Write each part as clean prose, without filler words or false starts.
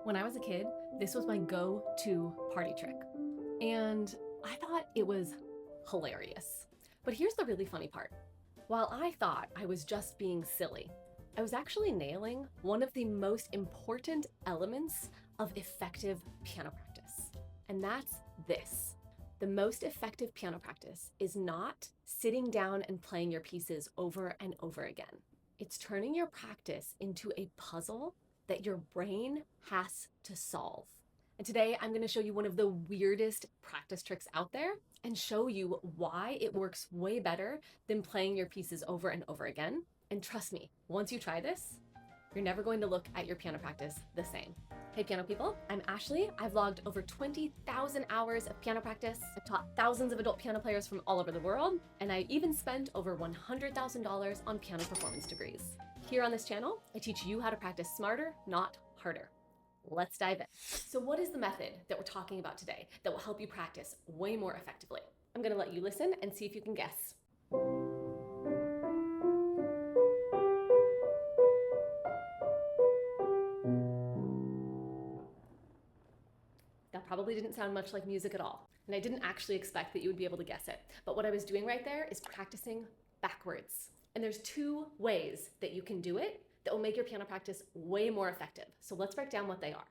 When I was a kid, this was my go-to party trick. And I thought it was hilarious. But here's the really funny part. While I thought I was just being silly, I was actually nailing one of the most important elements of effective piano practice. And that's this. The most effective piano practice is not sitting down and playing your pieces over and over again. It's turning your practice into a puzzle that your brain has to solve. And today I'm going to show you one of the weirdest practice tricks out there and show you why it works way better than playing your pieces over and over again. And trust me, once you try this, you're never going to look at your piano practice the same. Hey piano people, I'm Ashlee. I've logged over 20,000 hours of piano practice. I've taught thousands of adult piano players from all over the world, and I even spent over $100,000 on piano performance degrees. Here on this channel, I teach you how to practice smarter, not harder. Let's dive in. So what is the method that we're talking about today that will help you practice way more effectively? I'm gonna let you listen and see if you can guess. That probably didn't sound much like music at all. And I didn't actually expect that you would be able to guess it. But what I was doing right there is practicing backwards. And there's two ways that you can do it that will make your piano practice way more effective. So let's break down what they are.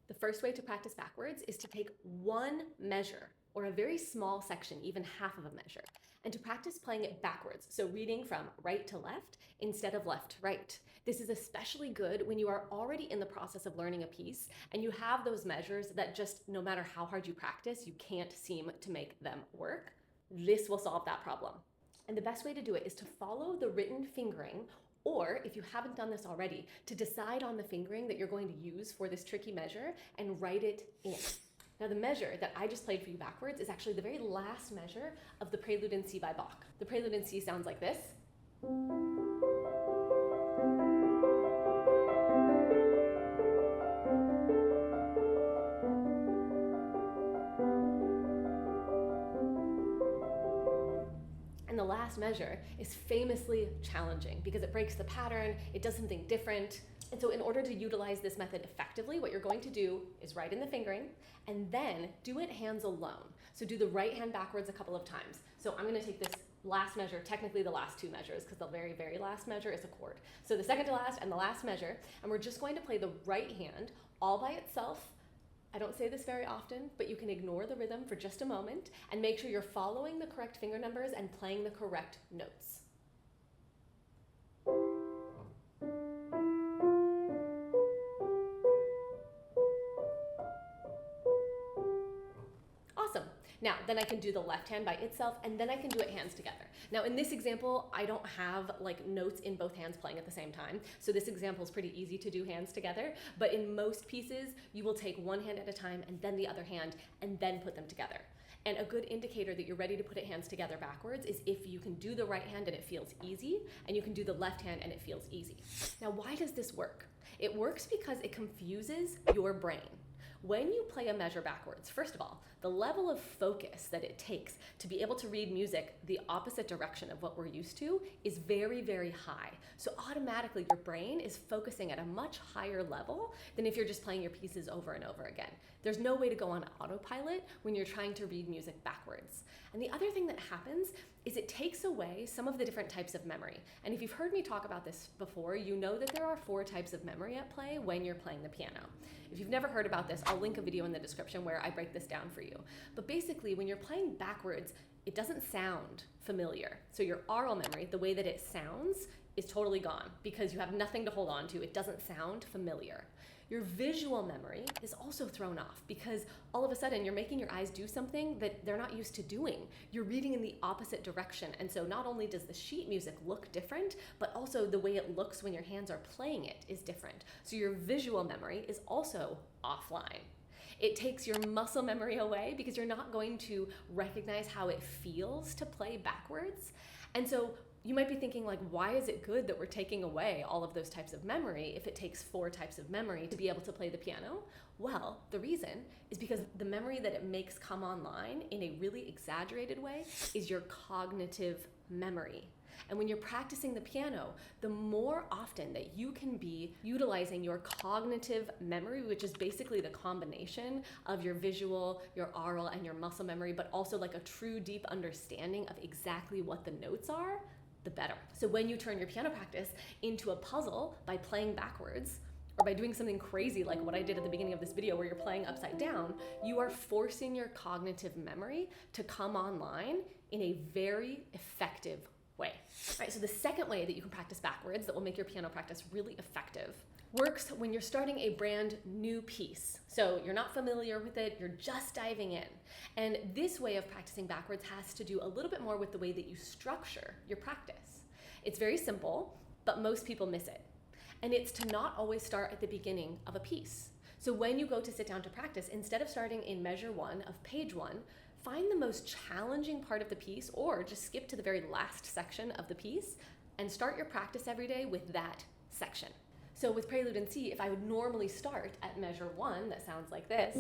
The first way to practice backwards is to take one measure, or a very small section, even half of a measure, and to practice playing it backwards. So reading from right to left instead of left to right. This is especially good when you are already in the process of learning a piece and you have those measures that just, no matter how hard you practice, you can't seem to make them work. This will solve that problem. And the best way to do it is to follow the written fingering, or if you haven't done this already, to decide on the fingering that you're going to use for this tricky measure and write it in. Now the measure that I just played for you backwards is actually the very last measure of the Prelude in C by Bach. The Prelude in C sounds like this. And the last measure is famously challenging because it breaks the pattern, it does something different. And so in order to utilize this method effectively, what you're going to do is write in the fingering and then do it hands alone. So do the right hand backwards a couple of times. So I'm going to take this last measure, technically the last two measures, because the very, very last measure is a chord. So the second to last and the last measure, and we're just going to play the right hand all by itself. I don't say this very often, but you can ignore the rhythm for just a moment and make sure you're following the correct finger numbers and playing the correct notes. Awesome. Now, then I can do the left hand by itself, and then I can do it hands together. Now, in this example, I don't have like notes in both hands playing at the same time. So this example is pretty easy to do hands together. But in most pieces, you will take one hand at a time and then the other hand and then put them together. And a good indicator that you're ready to put it hands together backwards is if you can do the right hand and it feels easy, and you can do the left hand and it feels easy. Now, why does this work? It works because it confuses your brain. When you play a measure backwards, first of all, the level of focus that it takes to be able to read music the opposite direction of what we're used to is very, very high. So automatically your brain is focusing at a much higher level than if you're just playing your pieces over and over again. There's no way to go on autopilot when you're trying to read music backwards. And the other thing that happens is it takes away some of the different types of memory. And if you've heard me talk about this before, you know that there are 4 types of memory at play when you're playing the piano. If you've never heard about this, I'll link a video in the description where I break this down for you. But basically, when you're playing backwards, it doesn't sound familiar. So your aural memory, the way that it sounds, is totally gone because you have nothing to hold on to. It doesn't sound familiar. Your visual memory is also thrown off because all of a sudden you're making your eyes do something that they're not used to doing. You're reading in the opposite direction. And so not only does the sheet music look different, but also the way it looks when your hands are playing it is different. So your visual memory is also offline. It takes your muscle memory away because you're not going to recognize how it feels to play backwards. And so you might be thinking, like, why is it good that we're taking away all of those types of memory if it takes 4 types of memory to be able to play the piano? Well, the reason is because the memory that it makes come online in a really exaggerated way is your cognitive memory. And when you're practicing the piano, the more often that you can be utilizing your cognitive memory, which is basically the combination of your visual, your oral, and your muscle memory, but also like a true deep understanding of exactly what the notes are, the better. So when you turn your piano practice into a puzzle by playing backwards, or by doing something crazy like what I did at the beginning of this video where you're playing upside down, you are forcing your cognitive memory to come online in a very effective way. All right, so the second way that you can practice backwards that will make your piano practice really effective works when you're starting a brand new piece. So you're not familiar with it, you're just diving in. And this way of practicing backwards has to do a little bit more with the way that you structure your practice. It's very simple, but most people miss it. And it's to not always start at the beginning of a piece. So when you go to sit down to practice, instead of starting in measure 1 of page 1, find the most challenging part of the piece, or just skip to the very last section of the piece and start your practice every day with that section. So with Prelude in C, if I would normally start at measure 1, that sounds like this.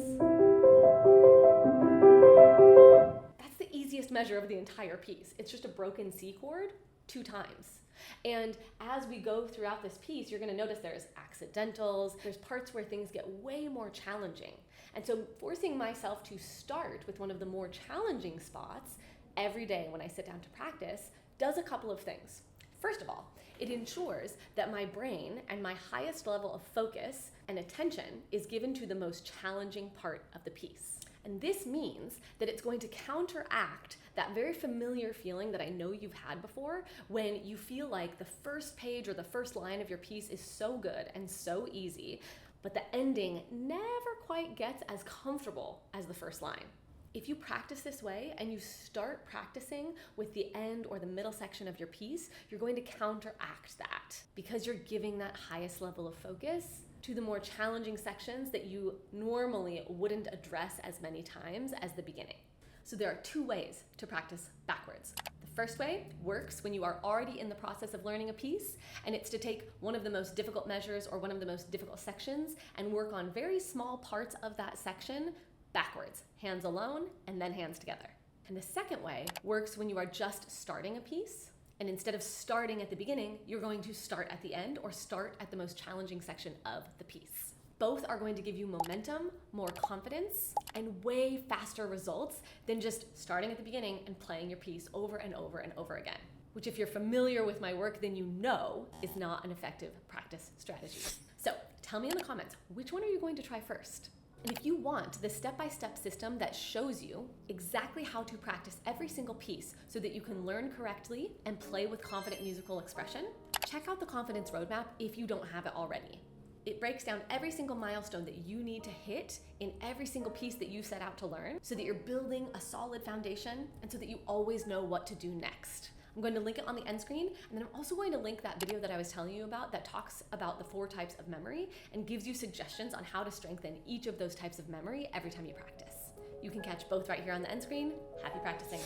That's the easiest measure of the entire piece. It's just a broken C chord 2 times. And as we go throughout this piece, you're going to notice there's accidentals, there's parts where things get way more challenging. And so forcing myself to start with one of the more challenging spots every day when I sit down to practice does a couple of things. First of all, it ensures that my brain and my highest level of focus and attention is given to the most challenging part of the piece. And this means that it's going to counteract that very familiar feeling that I know you've had before when you feel like the first page or the first line of your piece is so good and so easy, but the ending never quite gets as comfortable as the first line. If you practice this way and you start practicing with the end or the middle section of your piece, you're going to counteract that because you're giving that highest level of focus to the more challenging sections that you normally wouldn't address as many times as the beginning. So there are 2 ways to practice backwards. The first way works when you are already in the process of learning a piece, and it's to take one of the most difficult measures or one of the most difficult sections and work on very small parts of that section backwards, hands alone and then hands together. And the second way works when you are just starting a piece, and instead of starting at the beginning, you're going to start at the end or start at the most challenging section of the piece. Both are going to give you momentum, more confidence, and way faster results than just starting at the beginning and playing your piece over and over and over again, which if you're familiar with my work, then you know is not an effective practice strategy. So tell me in the comments, which one are you going to try first? And if you want the step-by-step system that shows you exactly how to practice every single piece so that you can learn correctly and play with confident musical expression, check out the Confidence Roadmap if you don't have it already. It breaks down every single milestone that you need to hit in every single piece that you set out to learn so that you're building a solid foundation and so that you always know what to do next. I'm going to link it on the end screen, and then I'm also going to link that video that I was telling you about that talks about the 4 types of memory and gives you suggestions on how to strengthen each of those types of memory every time you practice. You can catch both right here on the end screen. Happy practicing.